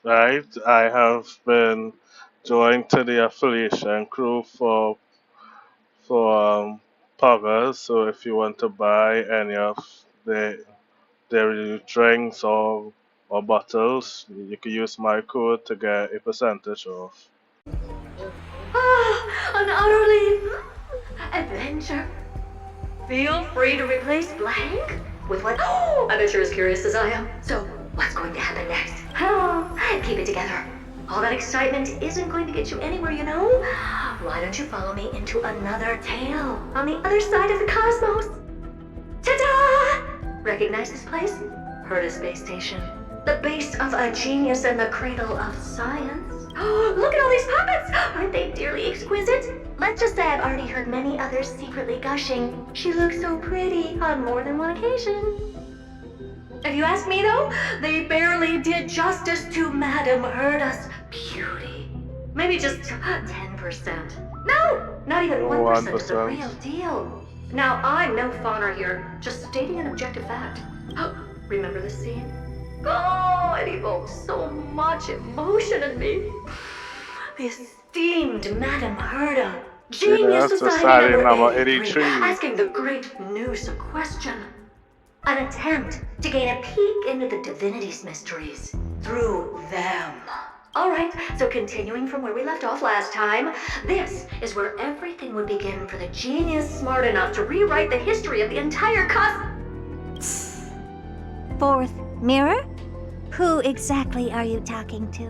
right? I have been joined to the affiliation crew for Poggers. So if you want to buy any of the dairy drinks or bottles, you can use my code to get a percentage off. An utterly adventure. Feel free to replace blank with what? Oh, I bet you're as curious as I am. So, what's going to happen next? Keep it together. All that excitement isn't going to get you anywhere, you know? Why don't you follow me into another tale on the other side of the cosmos? Ta-da! Recognize this place? Herta Space Station. The base of a genius and the cradle of science. Oh, look at all these puppets! Aren't they dearly exquisite? Let's just say I've already heard many others secretly gushing. She looks so pretty on more than one occasion. If you ask me though, they barely did justice to Madame Herta's beauty. Maybe just 10%. No, not even 1% of the real deal. Now, I'm no fawner here, just stating an objective fact. Remember this scene? Oh, it evokes so much emotion in me. The esteemed Madame Herta, Genius Society number 83, asking the great news a question. An attempt to gain a peek into the divinity's mysteries through them. Alright, so continuing from where we left off last time, this is where everything would begin for the genius smart enough to rewrite the history of the entire Fourth mirror? Who exactly are you talking to?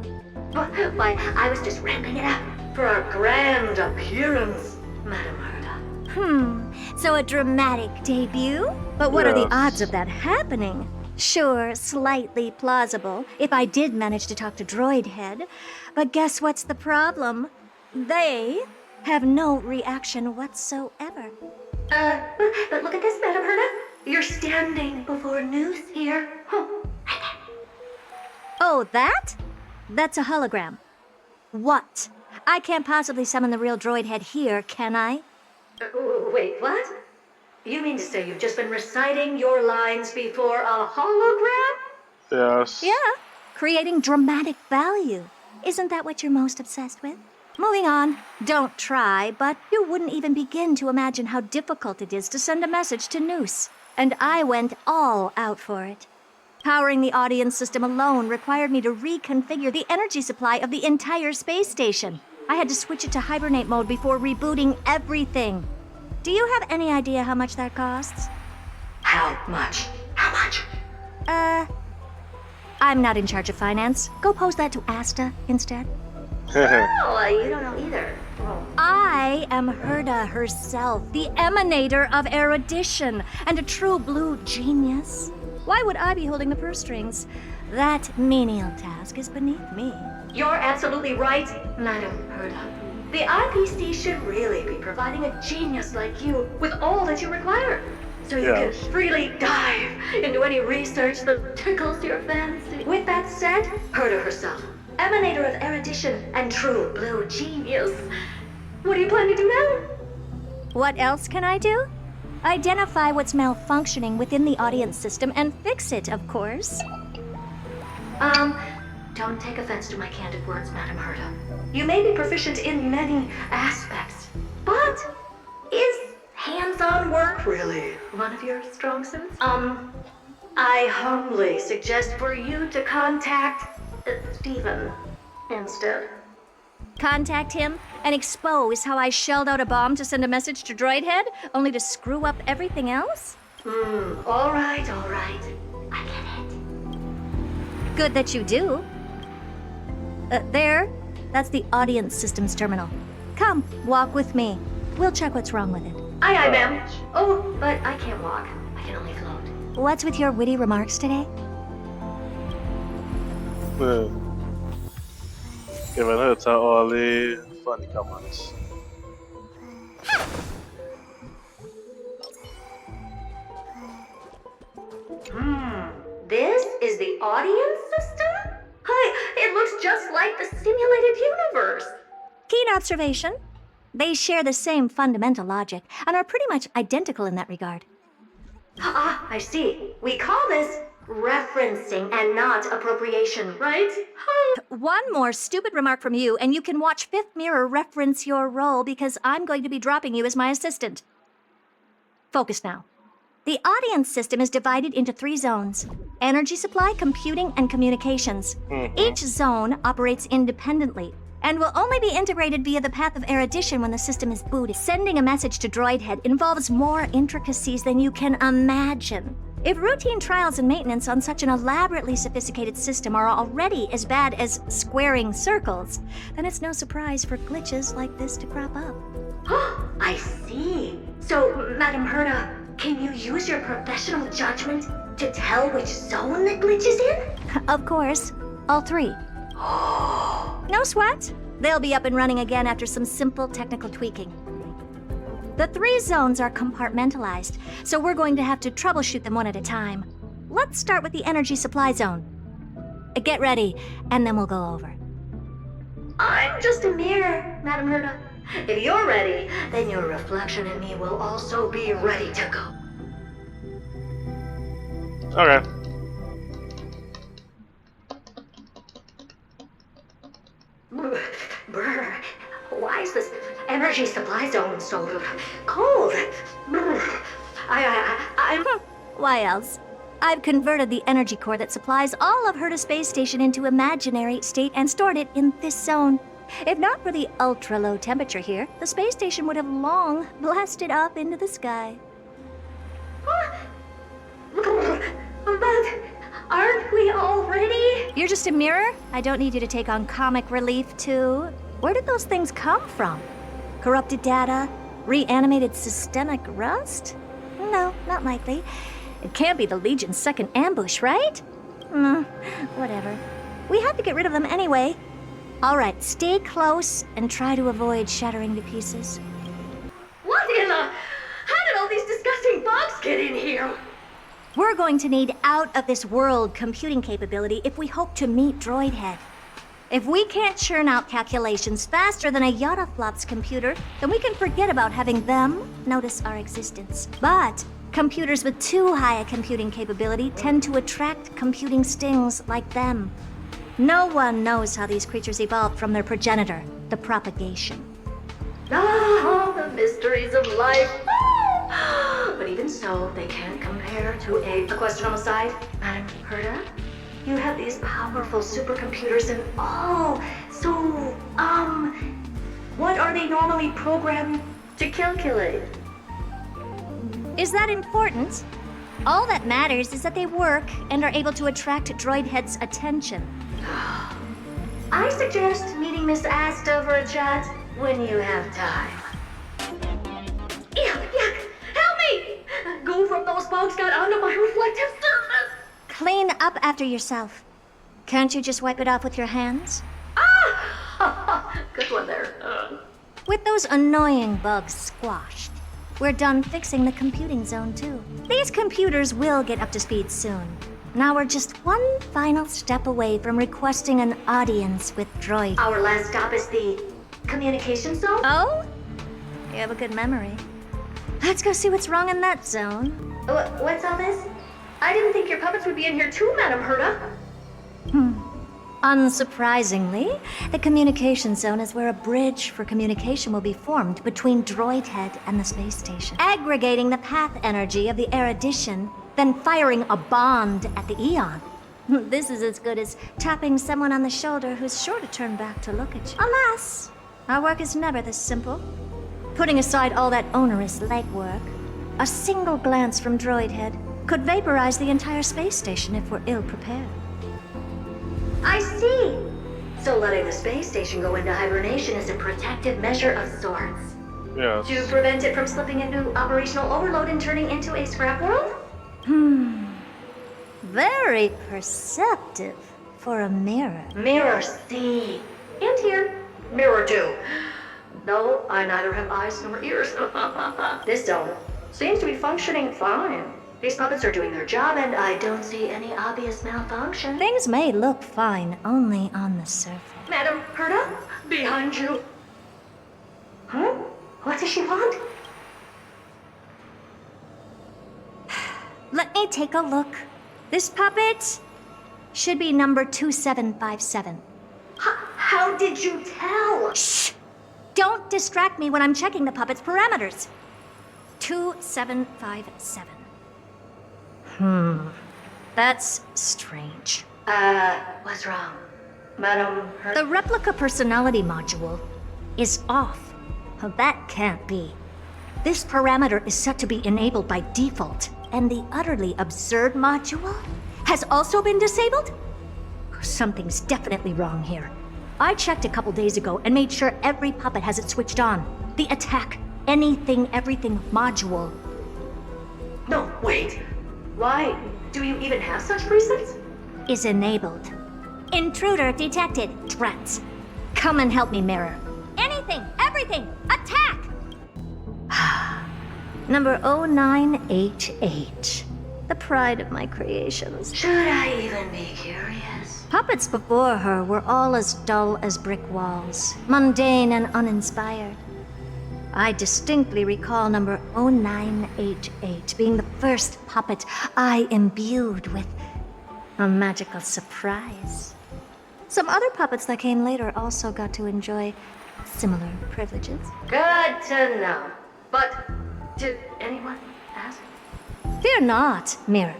Why, I was just ramping it up for our grand appearance, Madame Herta. So a dramatic debut? But what are the odds of that happening? Sure, slightly plausible, if I did manage to talk to Droidhead. But guess what's the problem? They have no reaction whatsoever. But look at this, Madame Herta. You're standing before news here. Oh, that? That's a hologram. What? I can't possibly summon the real Droidhead here, can I? Wait, what? You mean to say you've just been reciting your lines before a hologram? Yes. Yeah, creating dramatic value. Isn't that what you're most obsessed with? Moving on. Don't try, but you wouldn't even begin to imagine how difficult it is to send a message to Noose. And I went all out for it. Powering the audience system alone required me to reconfigure the energy supply of the entire space station. I had to switch it to hibernate mode before rebooting everything. Do you have any idea how much that costs? How much? How much? I'm not in charge of finance. Go pose that to Asta instead. Oh, you don't know either. I am Herta herself, the emanator of erudition, and a true blue genius. Why would I be holding the purse strings? That menial task is beneath me. You're absolutely right, Madame Herta. The IPC should really be providing a genius like you with all that you require. So you can freely dive into any research that tickles your fancy. With that said, Herta herself, emanator of erudition and true blue genius. What do you plan to do now? What else can I do? Identify what's malfunctioning within the audience system and fix it, of course. Don't take offense to my candid words, Madame Herta. You may be proficient in many aspects, but is hands-on work really one of your strong suits? I humbly suggest for you to contact Stephen instead. Contact him and expose how I shelled out a bomb to send a message to Droidhead, only to screw up everything else? All right. I get it. Good that you do. There. That's the audience systems terminal. Come, walk with me. We'll check what's wrong with it. Aye, ma'am. Oh, but I can't walk. I can only float. What's with your witty remarks today? Giving Herta all the funny comments. This is the audience system? Hi, it looks just like the simulated universe. Keen observation. They share the same fundamental logic and are pretty much identical in that regard. I see. We call this Referencing and not appropriation, right? One more stupid remark from you, and you can watch Fifth Mirror reference your role because I'm going to be dropping you as my assistant. Focus now. The audience system is divided into 3 zones: energy supply, computing, and communications. Each zone operates independently and will only be integrated via the path of erudition when the system is booted. Sending a message to Droidhead involves more intricacies than you can imagine. If routine trials and maintenance on such an elaborately sophisticated system are already as bad as squaring circles, then it's no surprise for glitches like this to crop up. I see. So, Madam Herta, can you use your professional judgment to tell which zone the glitch is in? Of course, all 3. No sweat. They'll be up and running again after some simple technical tweaking. The 3 zones are compartmentalized, so we're going to have to troubleshoot them one at a time. Let's start with the energy supply zone. Get ready, and then we'll go over. I'm just a mirror, Madam Herta. If you're ready, then your reflection in me will also be ready to go. Okay. Brr, why is this energy supply zone so cold? Brr, I'm... Why else? I've converted the energy core that supplies all of Herta Space Station into imaginary state and stored it in this zone. If not for the ultra-low temperature here, the space station would have long blasted up into the sky. But aren't we all ready? You're just a mirror? I don't need you to take on comic relief, too. Where did those things come from? Corrupted data? Reanimated systemic rust? No, not likely. It can't be the Legion's second ambush, right? Whatever. We had to get rid of them anyway. All right, stay close and try to avoid shattering to pieces. What in the... How did all these disgusting bugs get in here? We're going to need out-of-this-world computing capability if we hope to meet Droidhead. If we can't churn out calculations faster than a Yottaflop's computer, then we can forget about having them notice our existence. But computers with too high a computing capability tend to attract computing stings like them. No one knows how these creatures evolved from their progenitor, the propagation. Ah, the mysteries of life. But even so, they can't compare to a question on the side. Madam Herta, you have these powerful supercomputers and all. So, what are they normally programmed to calculate? Is that important? All that matters is that they work and are able to attract Droidhead's attention. I suggest meeting Miss Asta for a chat when you have time. Yuck! Help me! Go from those bugs got onto my reflective surface! Clean up after yourself. Can't you just wipe it off with your hands? Ah! Good one there. With those annoying bugs squashed, we're done fixing the computing zone too. These computers will get up to speed soon. Now we're just one final step away from requesting an audience with Droid. Our last stop is the communication zone? Oh? You have a good memory. Let's go see what's wrong in that zone. What's all this? I didn't think your puppets would be in here too, Madam Herta. Unsurprisingly, the communication zone is where a bridge for communication will be formed between Droidhead and the space station, aggregating the path energy of the erudition, then firing a bond at the Eon. This is as good as tapping someone on the shoulder who's sure to turn back to look at you. Alas, our work is never this simple. Putting aside all that onerous legwork, a single glance from Droidhead could vaporize the entire space station if we're ill-prepared. I see. So letting the space station go into hibernation is a protective measure of sorts. Yes. To prevent it from slipping into operational overload and turning into a scrap world? Very perceptive for a mirror. Mirror C. And here. Mirror 2. No, I neither have eyes nor ears. This zone seems to be functioning fine. These puppets are doing their job, and I don't see any obvious malfunction. Things may look fine only on the surface. Madam Herta, behind you. Huh? What does she want? Let me take a look. This puppet should be number 2757. How did you tell? Shh! Don't distract me when I'm checking the puppet's parameters. 2757. That's strange. What's wrong? Madam Herta? The replica personality module is off. Well, that can't be. This parameter is set to be enabled by default, and the utterly absurd module has also been disabled? Something's definitely wrong here. I checked a couple days ago and made sure every puppet has it switched on. The attack, anything, everything module. No, wait. Why? Do you even have such presets? Is enabled. Intruder detected. Drats. Come and help me, Mirror. Anything, everything, attack! Number 0988. The pride of my creations. Should I even be curious? Puppets before her were all as dull as brick walls, mundane and uninspired. I distinctly recall number 0988 being the first puppet I imbued with a magical surprise. Some other puppets that came later also got to enjoy similar privileges. Good to know. But did anyone ask? Fear not, Mirror.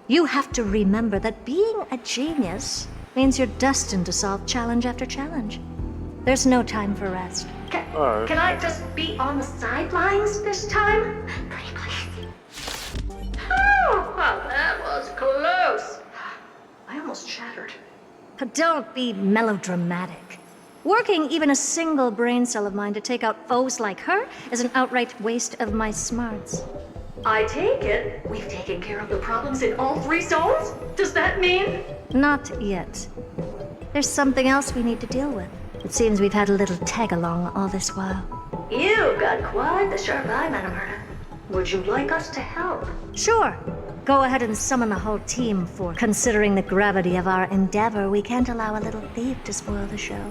You have to remember that being a genius means you're destined to solve challenge after challenge. There's no time for rest. Can I just be on the sidelines this time? Pretty please. Oh, well, that was close. I almost shattered. But don't be melodramatic. Working even a single brain cell of mine to take out foes like her is an outright waste of my smarts. I take it we've taken care of the problems in all 3 zones? Does that mean? Not yet. There's something else we need to deal with. It seems we've had a little tag-along all this while. You've got quite the sharp eye, Madam Herta. Would you like us to help? Sure. Go ahead and summon the whole team, for considering the gravity of our endeavor, we can't allow a little thief to spoil the show.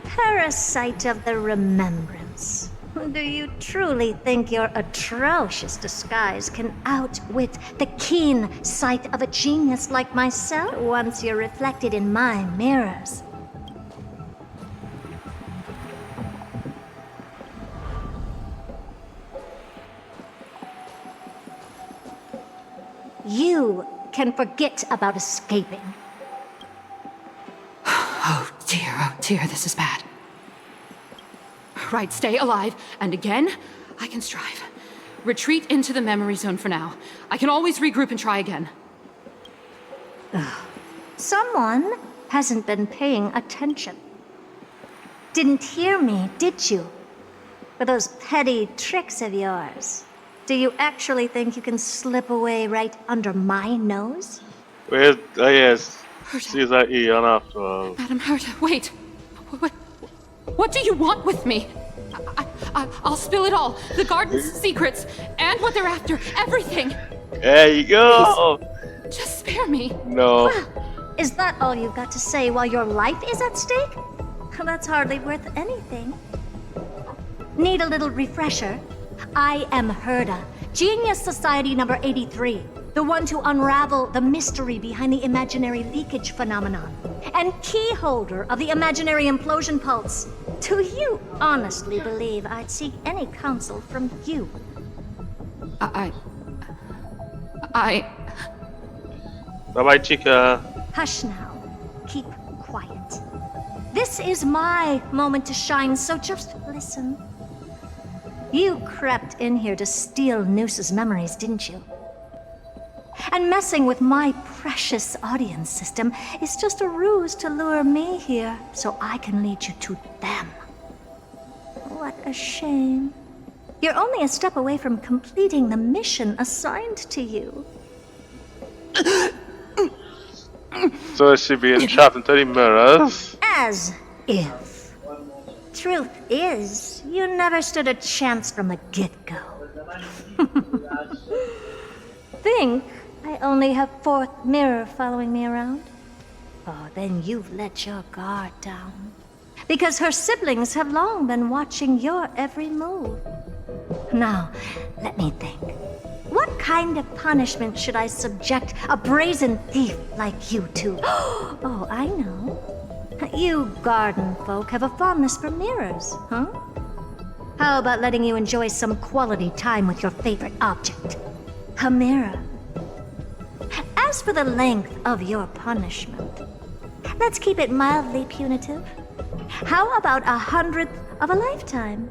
Parasite of the Remembrance. Do you truly think your atrocious disguise can outwit the keen sight of a genius like myself once you're reflected in my mirrors? You can forget about escaping. Oh dear, this is bad. Right, stay alive, and again, I can strive. Retreat into the memory zone for now. I can always regroup and try again. Someone hasn't been paying attention. Didn't hear me, did you? For those petty tricks of yours. Do you actually think you can slip away right under my nose? Wait, yes. Herta. She's at Eon after all. Madam Herta, wait. What do you want with me? I'll spill it all. The garden's secrets, and what they're after. Everything. There you go! Please, just spare me. No. Well, is that all you've got to say while your life is at stake? That's hardly worth anything. Need a little refresher? I am Herta, Genius Society number 83, the one to unravel the mystery behind the imaginary leakage phenomenon, and key holder of the imaginary implosion pulse. Do you honestly believe I'd seek any counsel from you? Bye-bye, chica. Hush now. Keep quiet. This is my moment to shine, so just listen. You crept in here to steal Noose's memories, didn't you? And messing with my precious audience system is just a ruse to lure me here so I can lead you to them. What a shame. You're only a step away from completing the mission assigned to you. So is she being trapped into the mirrors? As if. Truth is, you never stood a chance from the get-go. Think I only have 4th mirror following me around? Oh, then you've let your guard down. Because her siblings have long been watching your every move. Now, let me think. What kind of punishment should I subject a brazen thief like you to? Oh, I know. You garden folk have a fondness for mirrors, huh? How about letting you enjoy some quality time with your favorite object? A mirror. As for the length of your punishment, let's keep it mildly punitive. How about 100th of a lifetime?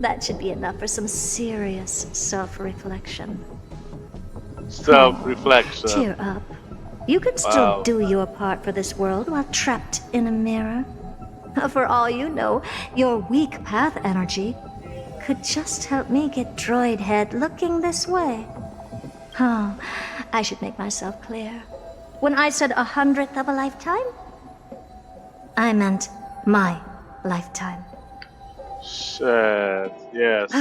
That should be enough for some serious self-reflection. Self-reflection. Cheer up. You can still do your part for this world while trapped in a mirror. For all you know, your weak path energy could just help me get droid head looking this way. Oh, I should make myself clear. When I said 100th of a lifetime, I meant my lifetime. Shit, yes.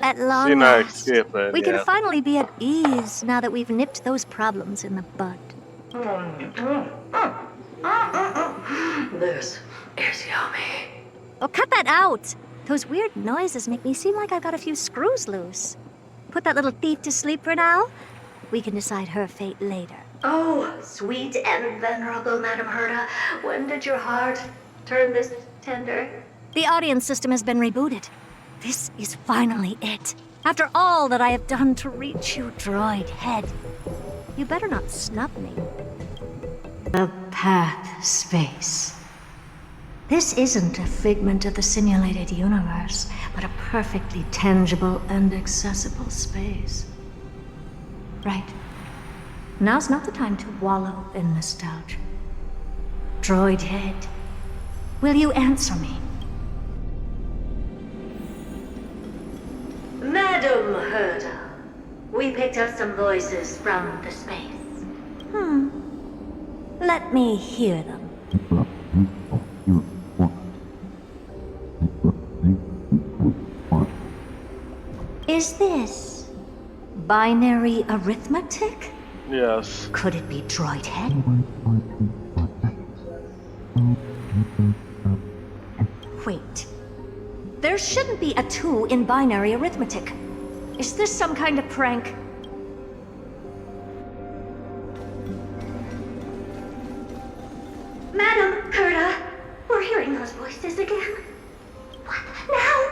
At long Seen her last, escaping, we can yeah. finally be at ease now that we've nipped those problems in the bud. This is yummy. Oh, cut that out! Those weird noises make me seem like I've got a few screws loose. Put that little thief to sleep for now. We can decide her fate later. Oh, sweet and venerable Madam Herta, when did your heart turn this tender? The audience system has been rebooted. This is finally it. After all that I have done to reach you, droid head. You better not snub me. The path space. This isn't a figment of the simulated universe, but a perfectly tangible and accessible space. Right. Now's not the time to wallow in nostalgia. Droid head, will you answer me? Madam Herta, we picked up some voices from the space. Let me hear them. Is this binary arithmetic? Yes. Could it be droid head? Wait. There shouldn't be a 2 in binary arithmetic. Is this some kind of prank? Madam Herta, we're hearing those voices again. What now?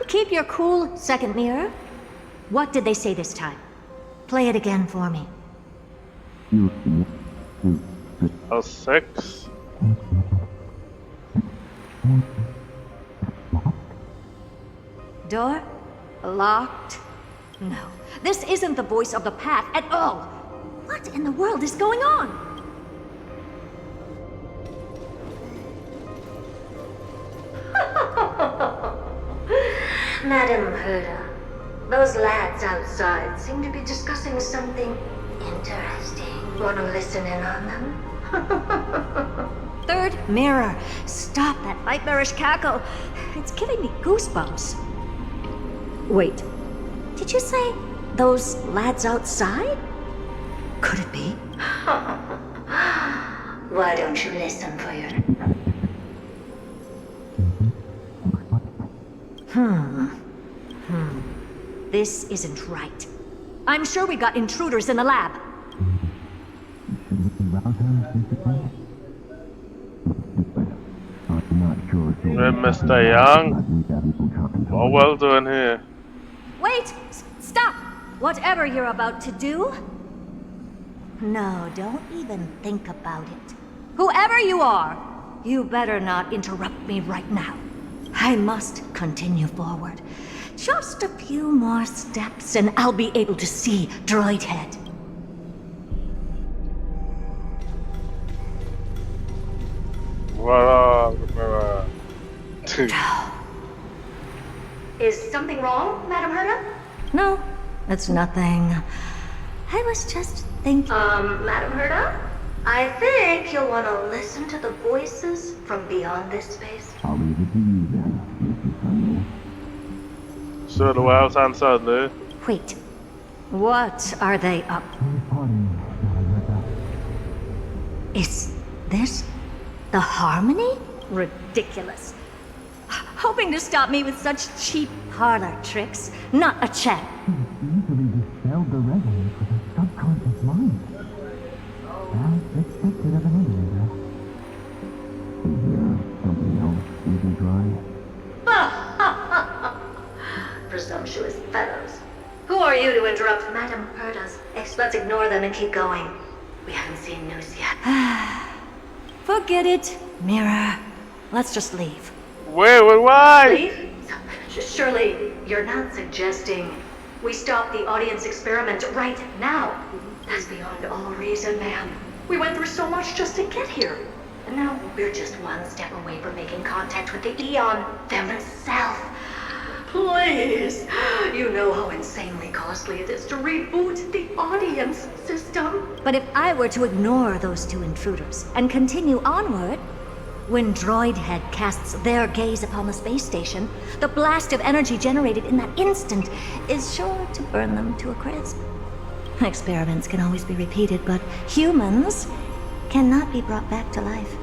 Keep your cool, second mirror. What did they say this time? Play it again for me. A 6. Door? Locked? No. This isn't the voice of the path at all. What in the world is going on? Madam Herta, those lads outside seem to be discussing something interesting. Want to listen in on them? Third mirror. Stop that nightmarish cackle. It's giving me goosebumps. Wait. Did you say those lads outside? Could it be? Why don't you listen for your... This isn't right. I'm sure we got intruders in the lab. Mr. Young. Oh, well done here. Wait! Stop! Whatever you're about to do. No, don't even think about it. Whoever you are, you better not interrupt me right now. I must continue forward. Just a few more steps and I'll be able to see Droid Head. Is something wrong, Madam Herta? No, it's nothing. I was just thinking... Madam Herta? I think you'll want to listen to the voices from beyond this space. So the wild answer there. Wait. What are they up? Is this the harmony? Ridiculous. Hoping to stop me with such cheap parlor tricks, not a check. Easily dispelled the resonance with her subconscious mind. As expected of an emulator. Here, something else isn't dry. Presumptuous fellows. Who are you to interrupt Madame Herta's? Let's ignore them and keep going. We haven't seen news yet. Forget it, Mirror. Let's just leave. Wait, why? Leave? Surely you're not suggesting we stop the audience experiment right now? That's beyond all reason, ma'am. We went through so much just to get here. And now we're just one step away from making contact with the Eon themselves. Please! You know how insanely costly it is to reboot the audience system. But if I were to ignore those two intruders and continue onward, when Droidhead casts their gaze upon the space station, the blast of energy generated in that instant is sure to burn them to a crisp. Experiments can always be repeated, but humans cannot be brought back to life.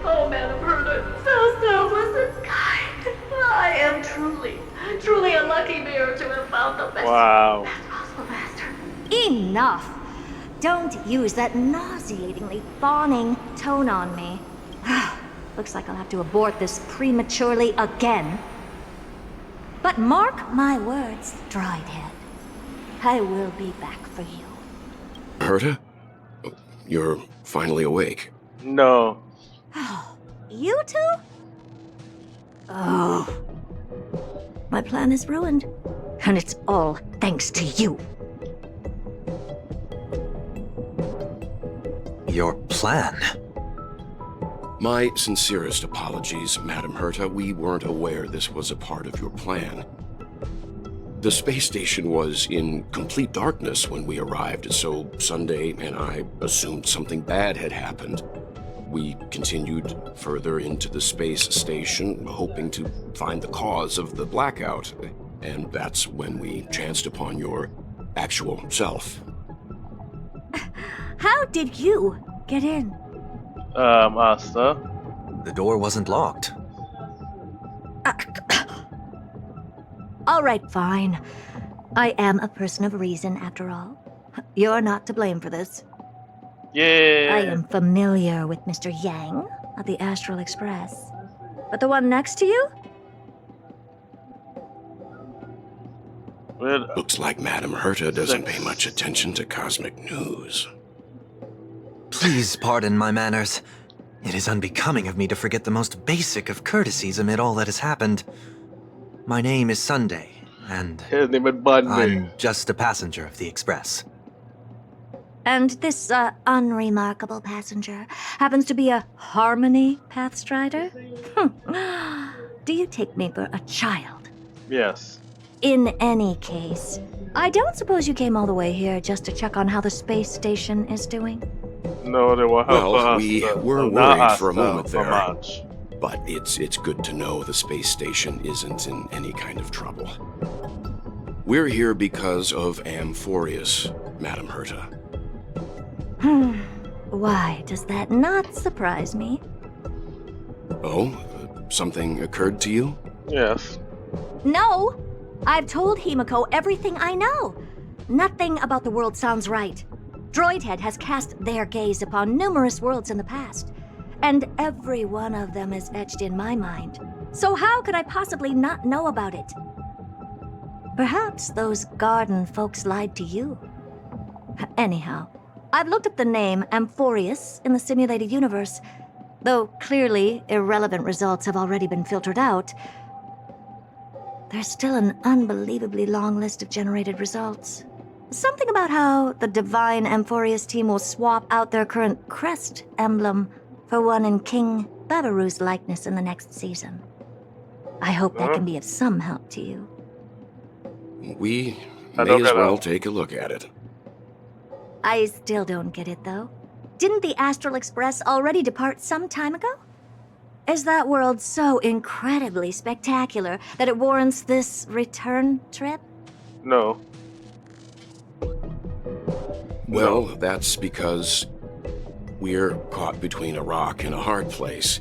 Oh, Madam Herta, so selfless and kind. I am truly a lucky mirror to have found the best possible master. Enough! Don't use that nauseatingly fawning tone on me. Looks like I'll have to abort this prematurely again. But mark my words, Droidhead. I will be back for you. Herta? You're finally awake. No. You two? Oh. My plan is ruined. And it's all thanks to you. Your plan? My sincerest apologies, Madam Herta. We weren't aware this was a part of your plan. The space station was in complete darkness when we arrived, so Sunday and I assumed something bad had happened. We continued further into the space station, hoping to find the cause of the blackout, and that's when we chanced upon your actual self. How did you get in? Asta. The door wasn't locked. All right, fine. I am a person of reason, after all. You're not to blame for this. Yeah. I am familiar with Mr. Yang of the Astral Express. But the one next to you? Well, Looks like Madam Herta doesn't pay much attention to cosmic news. Please pardon my manners. It is unbecoming of me to forget the most basic of courtesies amid all that has happened. My name is Sunday, andนี่มันบันหนึ่ง I'm just a passenger of the Express. And this, unremarkable passenger happens to be a Harmony Pathstrider? Do you take me for a child? Yes. In any case, I don't suppose you came all the way here just to check on how the space station is doing? No, they were Well, we were worried for a moment there. Much. But it's good to know the space station isn't in any kind of trouble. We're here because of Amphoreus, Madam Herta. Why does that not surprise me? Oh, something occurred to you? Yes. No! I've told Himiko everything I know. Nothing about the world sounds right. Droidhead has cast their gaze upon numerous worlds in the past, and every one of them is etched in my mind. So how could I possibly not know about it? Perhaps those garden folks lied to you. Anyhow, I've looked up the name Amphoreus in the simulated universe. Though clearly irrelevant results have already been filtered out, there's still an unbelievably long list of generated results. Something about how the divine Amphoreus team will swap out their current crest emblem for one in King Babaru's likeness in the next season. I hope that can be of some help to you. We I may don't as know. well take a look at it. I still don't get it, though. Didn't the Astral Express already depart some time ago? Is that world so incredibly spectacular that it warrants this return trip? No. Well, that's because We're caught between a rock and a hard place.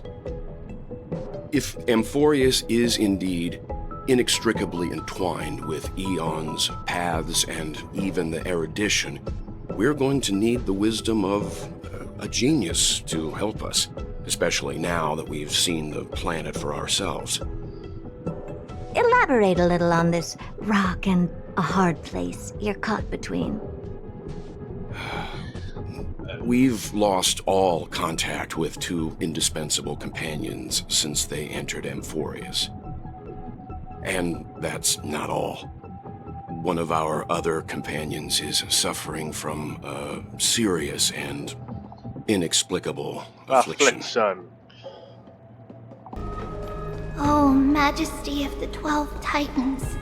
If Amphoreus is indeed inextricably entwined with eons, paths, and even the erudition, we're going to need the wisdom of a genius to help us, especially now that we've seen the planet for ourselves. Elaborate a little on this rock and a hard place you're caught between. We've lost all contact with two indispensable companions since they entered Amphoreus. And that's not all. One of our other companions is suffering from a serious and inexplicable affliction. Oh, Majesty of the 12 Titans,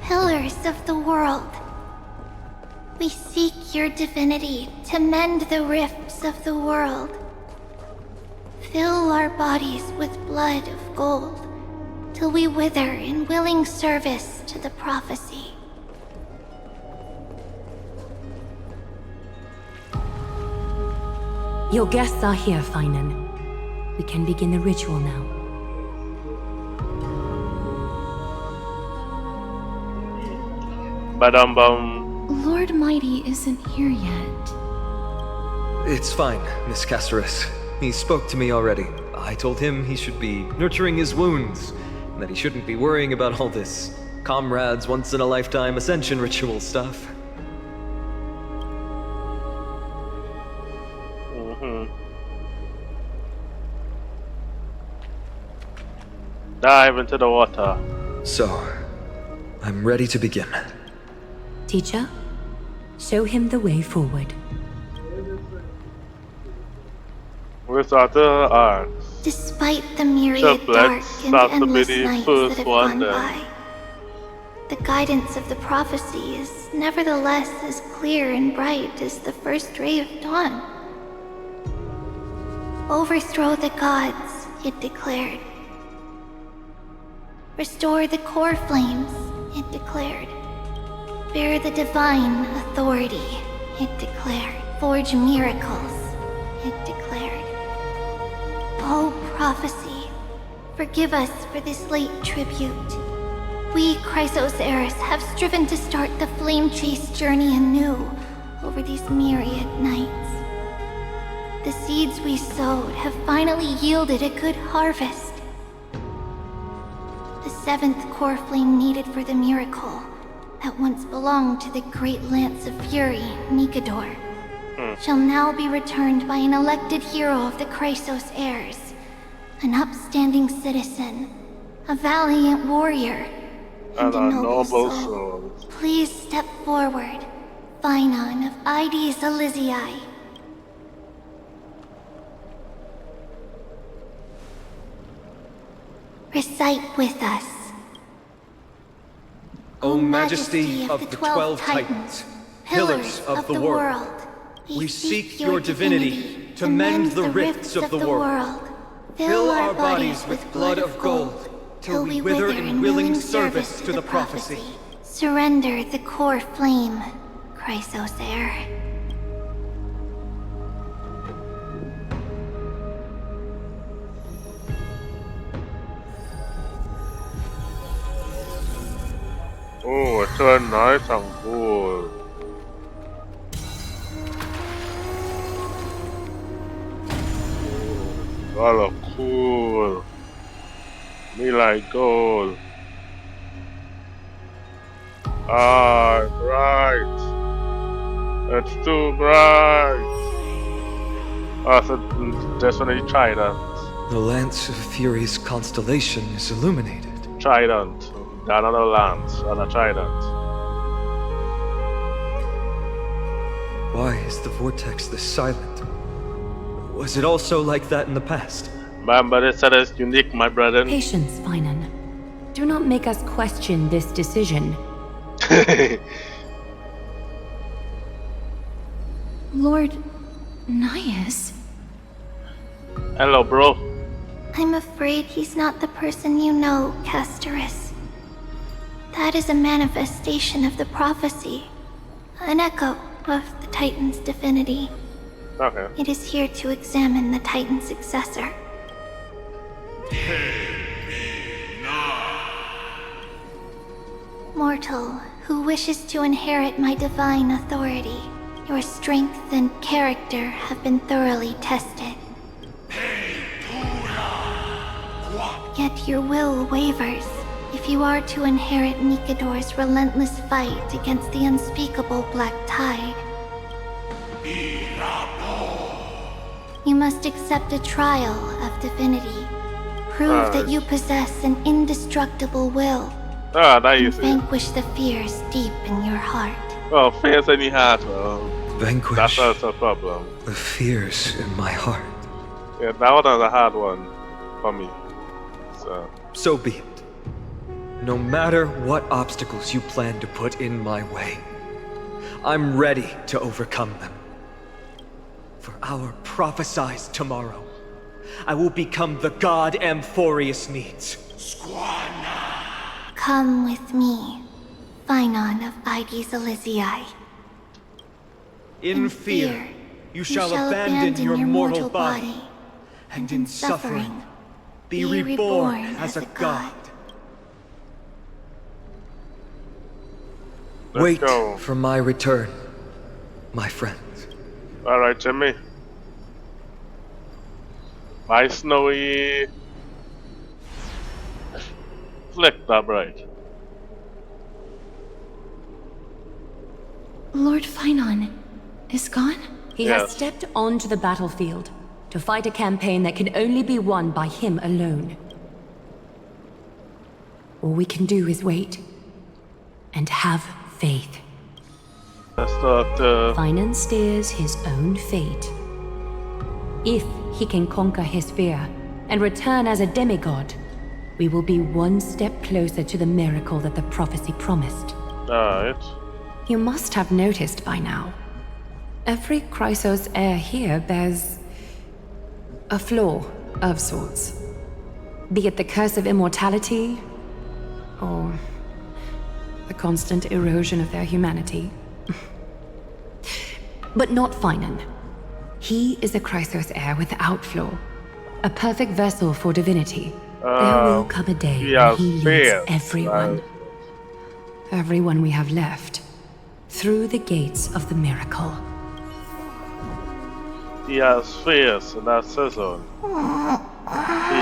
pillars of the world. We seek your divinity to mend the rifts of the world. Fill our bodies with blood of gold, till we wither in willing service to the prophecy. Your guests are here, Finan. We can begin the ritual now. Badam bum. Lord Mighty isn't here yet. It's fine, Miss Casterus. He spoke to me already. I told him he should be nurturing his wounds, and that he shouldn't be worrying about all this comrades once-in-a-lifetime ascension ritual stuff. Dive into the water. So, I'm ready to begin. Teacher, show him the way forward. With other arts. Despite the myriad dark and endless nights that have gone by, the guidance of the prophecy is nevertheless as clear and bright as the first ray of dawn. Overthrow the gods, it declared. Restore the Coreflames, it declared. Bear the divine authority, it declared. Forge miracles, it declared. Oh, prophecy, forgive us for this late tribute. We, Chrysos Heirs, have striven to start the flame chase journey anew over these myriad nights. The seeds we sowed have finally yielded a good harvest. The seventh Coreflame needed for the miracle that once belonged to the great Lance of Fury, Nikador, shall now be returned by an elected hero of the Chrysos Heirs, an upstanding citizen, a valiant warrior, and a noble soul. Please step forward, Finan of Ides Elysiae. Recite with us. O Majesty of the 12 Titans, pillars of the world, we seek your divinity to mend the rifts of the world. Fill our bodies with blood of gold, till we wither in willing service to the prophecy. Surrender the core flame, Chrysos Heir. Oh, it's so nice and cool. All cool. Me like gold. Ah, bright. It's too bright. Ah, so definitely Trident. The Lance of Fury's constellation is illuminated. Trident. Another lance and a trident. Why is the vortex this silent? Was it also like that in the past? Remember, they said it's unique, my brother. Patience, Finan. Do not make us question this decision. Lord Nias? Hello, bro. I'm afraid he's not the person you know, Casterus. That is a manifestation of the prophecy, an echo of the Titan's divinity. Okay. It is here to examine the Titan's successor. Mortal, who wishes to inherit my divine authority, your strength and character have been thoroughly tested. Yet your will wavers. If you are to inherit Nikador's relentless fight against the unspeakable Black Tide, you must accept a trial of divinity. Prove that you possess an indestructible will. That And easy. vanquish the fears deep in your heart. Oh, fears in your heart, well. Vanquish That's also a problem. the fears in my heart. Yeah, that one was a hard one for me. So be it. No matter what obstacles you plan to put in my way, I'm ready to overcome them. For our prophesized tomorrow, I will become the god Amphoreus needs. Come with me, Phynon of Aegis Elysiae. In fear, you shall abandon your mortal body, and in suffering, be reborn as a god. Let's Wait go. for my return, my friends. Alright, Jimmy. My snowy. Flick that right. Lord Phynon is gone? He Yes. has stepped onto the battlefield to fight a campaign that can only be won by him alone. All we can do is wait and have faith. Let's start. Phynon steers his own fate. If he can conquer his fear and return as a demigod, we will be one step closer to the miracle that the prophecy promised. Alright. You must have noticed by now. Every Chrysos heir here bears a flaw of sorts. Be it the curse of immortality, or the constant erosion of their humanity. But not Phynon. He is a Chrysos heir without flaw. A perfect vessel for divinity. There will come a day when he leads everyone. Everyone we have left. Through the gates of the miracle. He has fears, and that's his own. He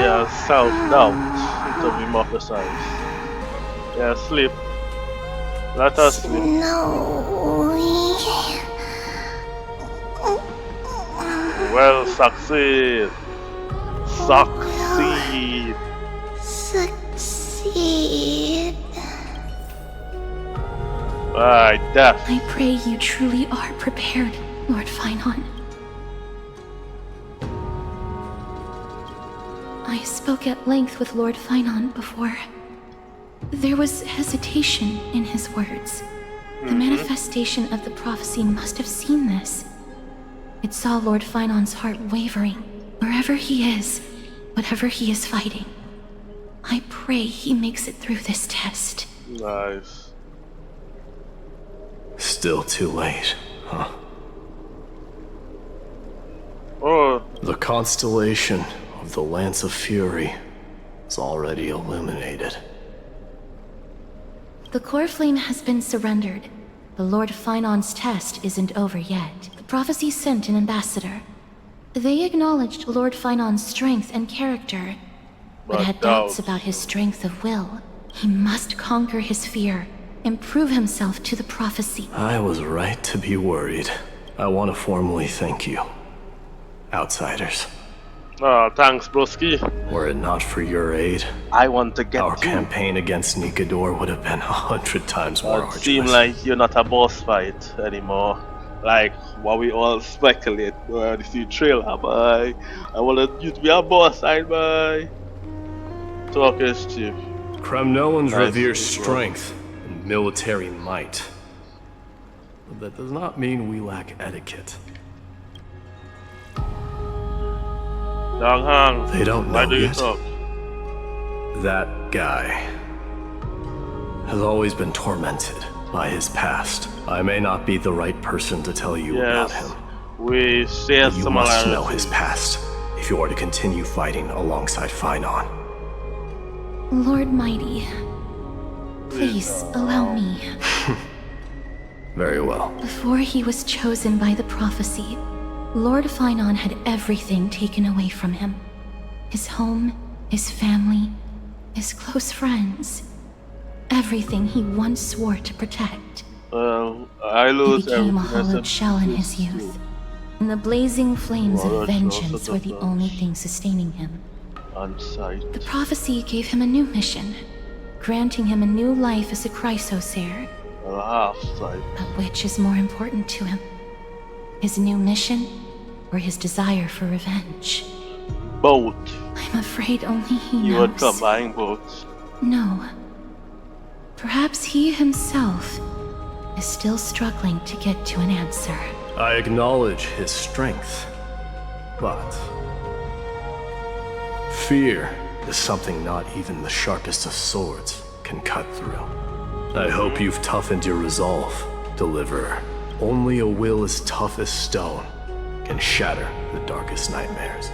has self-doubt, to be more precise. He has sleep. Let us sleep. Well, succeed. Succeed. Succeed. Right, death. I pray you truly are prepared, Lord Phynon. I spoke at length with Lord Phynon before. There was hesitation in his words. The manifestation of the prophecy must have seen this. It saw Lord Phynon's heart wavering, wherever he is, whatever he is fighting. I pray he makes it through this test. Nice. Still too late, huh? Oh, The constellation of the Lance of Fury is already illuminated. The Coreflame has been surrendered. The Lord Phynon's test isn't over yet. The prophecy sent an ambassador. They acknowledged Lord Phynon's strength and character, but had doubts about his strength of will. He must conquer his fear and prove himself to the prophecy. I was right to be worried. I want to formally thank you, outsiders. oh, thanks, broski. Were it not for your aid, I want to get our you. campaign against Nikador would have been 100 times more It arduous. seems like you're not a boss fight anymore. Like what we all speculate. You see Trailblazer, bye. I want you to be a boss fight, bye. Talk is cheap. Kremnoans Nice. revere strength and military might. But that does not mean we lack etiquette. Young Hang, They don't why know do you yet. talk? That guy has always been tormented by his past. I may not be the right person to tell you about Yes, him. we share You must know his similarities. past if you are to continue fighting alongside Phainon. Lord Mighty, please allow me. Very well. Before he was chosen by the prophecy, Lord Phainon had everything taken away from him. His home, his family, his close friends. Everything he once swore to protect. I He lose became a everything. hollowed shell in his youth, and the blazing flames Well, of that's vengeance also were the the only first. thing sustaining him. On sight. The prophecy gave him a new mission, granting him a new life as a Chrysos Heir. Half sight. But which is more important to him? His new mission, or his desire for revenge? Both. I'm afraid only he You would knows. combine both. No. Perhaps he himself is still struggling to get to an answer. I acknowledge his strength, but fear is something not even the sharpest of swords can cut through. I hope you've toughened your resolve, Deliverer. Only a will as tough as stone can shatter the darkest nightmares.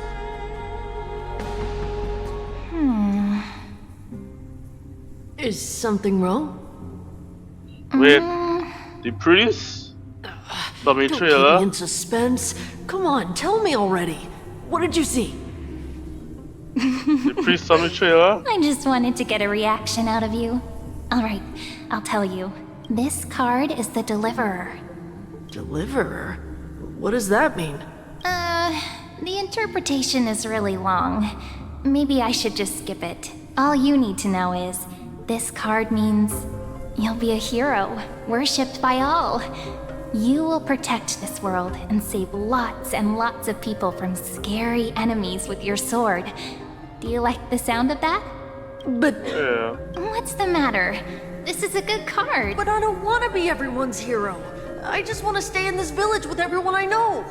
Is something wrong? Wait, the priest? From the Don't keep trailer? me in suspense. Come on, tell me already. What did you see? The priest from the trailer? I just wanted to get a reaction out of you. Alright, I'll tell you. This card is the Deliverer. Deliverer? What does that mean? The interpretation is really long. Maybe I should just skip it. All you need to know is, this card means you'll be a hero, worshipped by all. You will protect this world and save lots and lots of people from scary enemies with your sword. Do you like the sound of that? But Yeah. What's the matter? This is a good card. I don't want to be everyone's hero. I just want to stay in this village with everyone I know.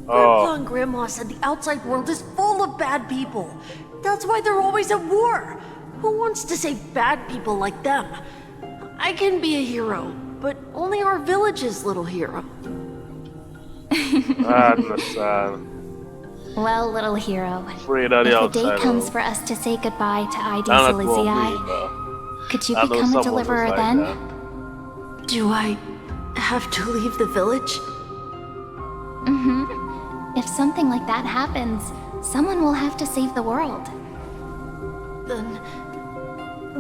Grandpa and Grandma said the outside world is full of bad people. That's why they're always at war. Who wants to save bad people like them? I can be a hero, but only our village's little hero. I understand. Well, little hero, Afraid of if the the day outside comes world. for us to say goodbye to ID Now that won't be, Silizii, but could you I know become a someone deliverer was like then? that. Do I have to leave the village? If something like that happens, someone will have to save the world.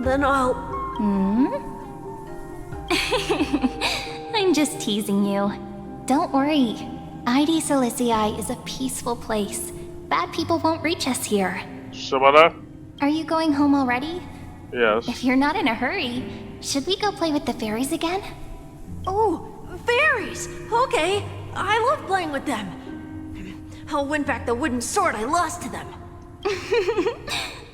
Then I'll... I'm just teasing you. Don't worry. ID Silizii is a peaceful place. Bad people won't reach us here. Shimada? Are you going home already? Yes. If you're not in a hurry, should we go play with the fairies again? Oh, fairies! Okay, I love playing with them. I'll win back the wooden sword I lost to them.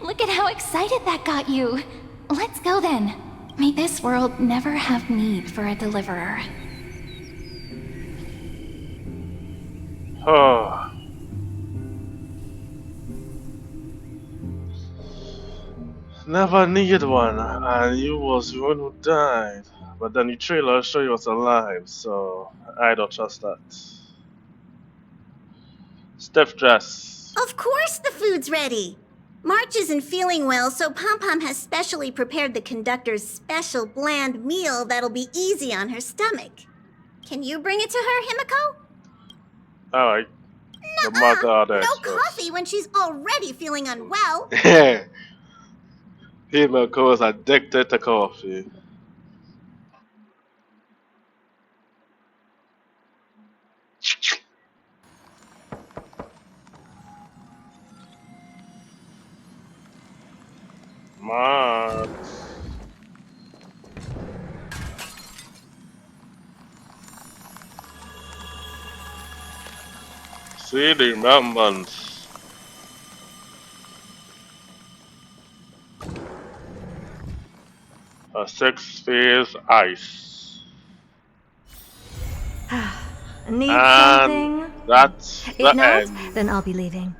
Look at how excited that got you. Let's go then. May this world never have need for a deliverer. Oh. Never needed one, and you was the one who died. But then the trailer showed you was alive, so I don't trust that. Steph dress. Of course the food's ready. March isn't feeling well, so Pom Pom has specially prepared the conductor's special bland meal that'll be easy on her stomach. Can you bring it to her, Himiko? Alright. The mother of the No experts. coffee when she's already feeling unwell. Himiko is addicted to coffee. Mark. See the remembrance. A 6-phase ice. Need And something? that's the If not, end. then I'll be leaving.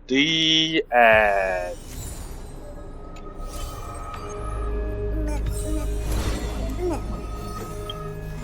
The end.